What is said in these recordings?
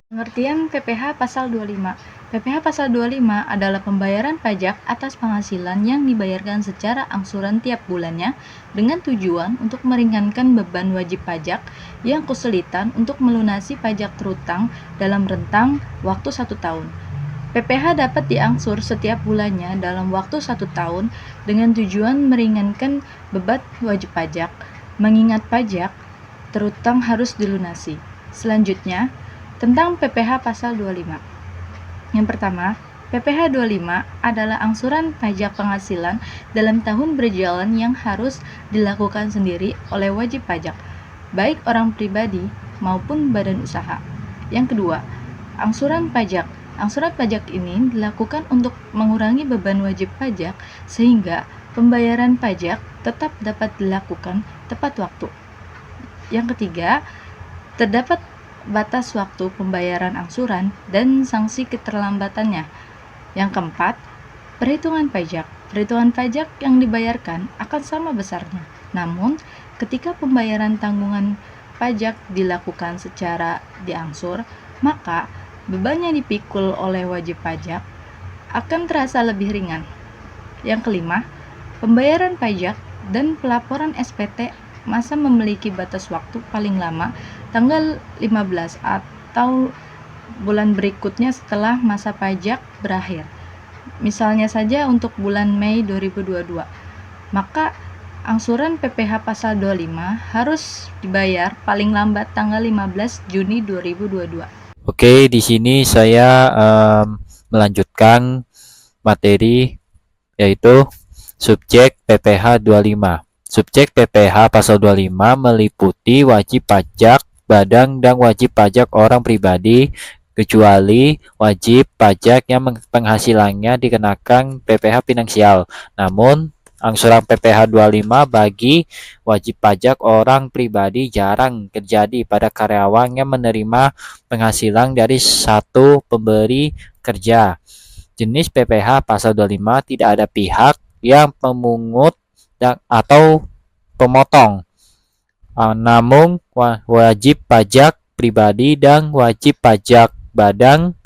Pengertian PPh Pasal 25. PPh Pasal 25 adalah pembayaran pajak atas penghasilan yang dibayarkan secara angsuran tiap bulannya dengan tujuan untuk meringankan beban wajib pajak yang kesulitan untuk melunasi pajak terutang dalam rentang waktu 1 tahun. PPh dapat diangsur setiap bulannya dalam waktu 1 tahun dengan tujuan meringankan beban wajib pajak, mengingat pajak terutang harus dilunasi. Selanjutnya, tentang PPh Pasal 25. Yang pertama, PPh 25 adalah angsuran pajak penghasilan dalam tahun berjalan yang harus dilakukan sendiri oleh wajib pajak, baik orang pribadi maupun badan usaha. Yang kedua, angsuran pajak. Angsuran pajak ini dilakukan untuk mengurangi beban wajib pajak sehingga pembayaran pajak tetap dapat dilakukan tepat waktu. Yang ketiga, terdapat batas waktu pembayaran angsuran dan sanksi keterlambatannya. Yang keempat, perhitungan pajak. Perhitungan pajak yang dibayarkan akan sama besarnya. Namun, ketika pembayaran tanggungan pajak dilakukan secara diangsur, maka beban yang dipikul oleh wajib pajak akan terasa lebih ringan. Yang kelima, pembayaran pajak dan pelaporan SPT masa memiliki batas waktu paling lama tanggal 15 atau bulan berikutnya setelah masa pajak berakhir. Misalnya saja untuk bulan Mei 2022, maka angsuran PPh Pasal 25 harus dibayar paling lambat tanggal 15 Juni 2022. Oke, di sini saya melanjutkan materi yaitu subjek PPh 25. Subjek PPh Pasal 25 meliputi wajib pajak badan dan wajib pajak orang pribadi, kecuali wajib pajak yang penghasilannya dikenakan PPh finansial. Namun, angsuran PPh 25 bagi wajib pajak orang pribadi jarang terjadi pada karyawan yang menerima penghasilan dari satu pemberi kerja. Jenis PPh Pasal 25 tidak ada pihak yang memungut atau pemotong, namun wajib pajak pribadi dan wajib pajak badan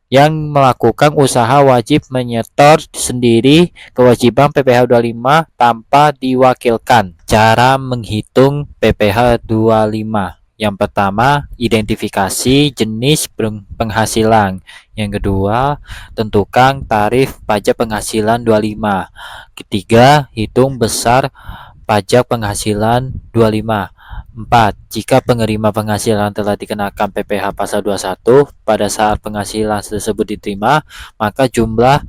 yang melakukan usaha wajib menyetor sendiri kewajiban PPh 25 tanpa diwakilkan. Cara menghitung PPh 25. Yang pertama, identifikasi jenis penghasilan. Yang kedua, tentukan tarif pajak penghasilan 25. Ketiga, hitung besar pajak penghasilan 25. 4. Jika penerima penghasilan telah dikenakan PPh Pasal 21 pada saat penghasilan tersebut diterima, maka jumlah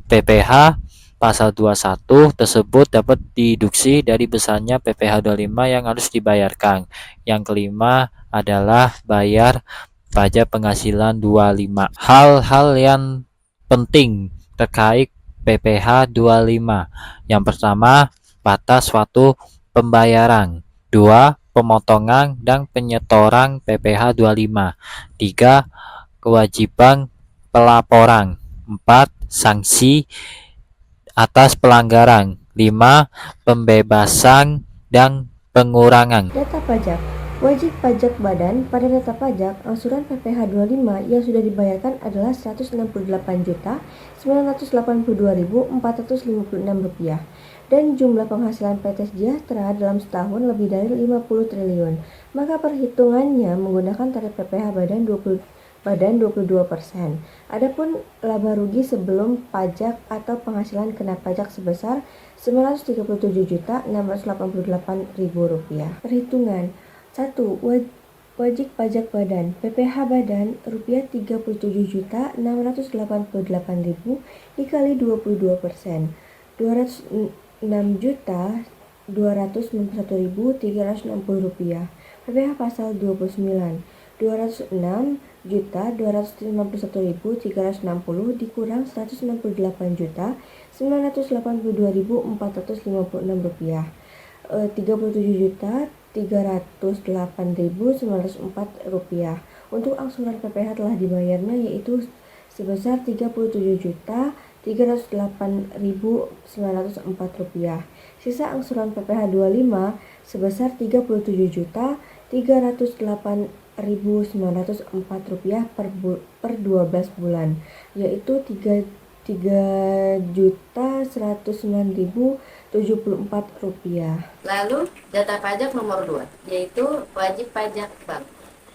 PPh Pasal 21 tersebut dapat dideduksi dari besarnya PPh 25 yang harus dibayarkan. Yang kelima adalah bayar pajak penghasilan 25. Hal-hal yang penting terkait PPh 25. Yang pertama, batas waktu pembayaran. 2. Pemotongan dan penyetoran PPh 25. 3. Kewajiban pelaporan. 4. Sanksi atas pelanggaran. 5. Pembebasan dan pengurangan. Data pajak. Wajib pajak badan pada data pajak angsuran PPh 25 yang sudah dibayarkan adalah Rp168.982.456 dan jumlah penghasilan PT Sejahtera dalam setahun lebih dari 50 triliun. Maka perhitungannya menggunakan tarif PPh badan 22%. Adapun laba rugi sebelum pajak atau penghasilan kena pajak sebesar Rp937.688.000. Perhitungan. 1. Wajib pajak badan PPh badan Rp37.688.000 dikali 22%. Rp206.291.360. PPh Pasal 29. Rp206.251.360 dikurang Rp169.982.456. Rp37.308.904. Untuk angsuran PPh telah dibayarnya yaitu sebesar Rp37.308.904. Sisa angsuran PPh 25 sebesar Rp37.308.904. Rp308.904 per 12 bulan, yaitu Rp3.109.074. Lalu data pajak nomor 2, yaitu wajib pajak bank.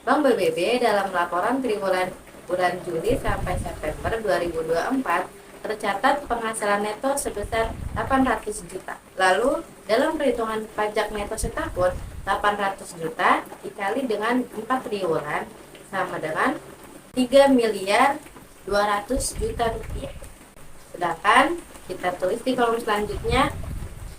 Bank BBB dalam laporan triwulan bulan Juli sampai September 2024 tercatat penghasilan neto sebesar 800 juta. Lalu dalam perhitungan pajak neto setahun, 800 juta dikali dengan 4 triwulan sama dengan 3 miliar 200 juta rupiah. Sedangkan kita tulis di kolom selanjutnya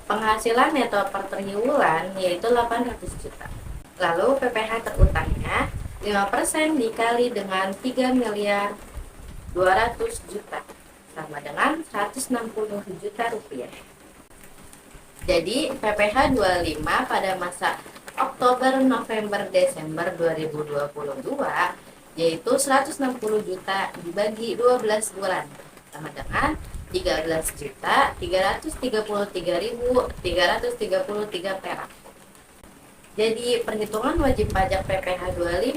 penghasilan neto per triwulan yaitu 800 juta. Lalu PPh terutangnya 5% dikali dengan 3 miliar 200 juta sama dengan 160 juta rupiah. Jadi PPh 25 pada masa Oktober, November, Desember 2022 yaitu 160 juta dibagi 12 bulan sama dengan 13.333.333 perak. Jadi perhitungan wajib pajak PPh 25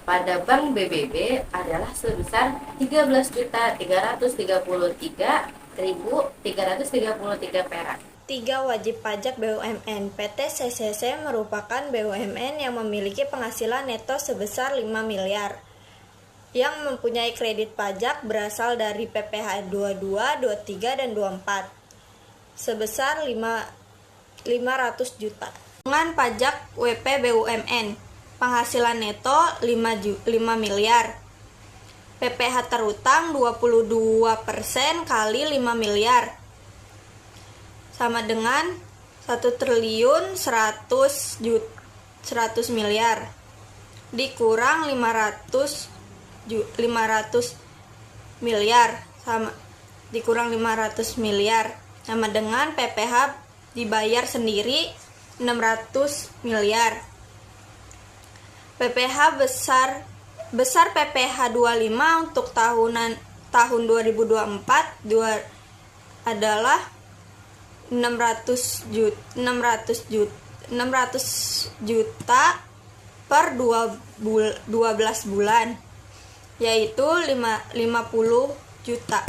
pada Bank BBB adalah sebesar 13.333.333 perak. 3. Wajib pajak BUMN. PT CCC merupakan BUMN yang memiliki penghasilan neto sebesar 5 miliar yang mempunyai kredit pajak berasal dari PPh 22, 23, dan 24 sebesar 500 juta. Dengan pajak WP BUMN, penghasilan neto 5 miliar. PPh terutang 22% kali 5 miliar sama dengan 1.100 miliar dikurang 500 miliar sama dikurang 500 miliar sama dengan PPh dibayar sendiri 600 miliar. PPh besar PPh 25 untuk tahun 2024 adalah 600 juta per 12 bulan, yaitu 50 juta.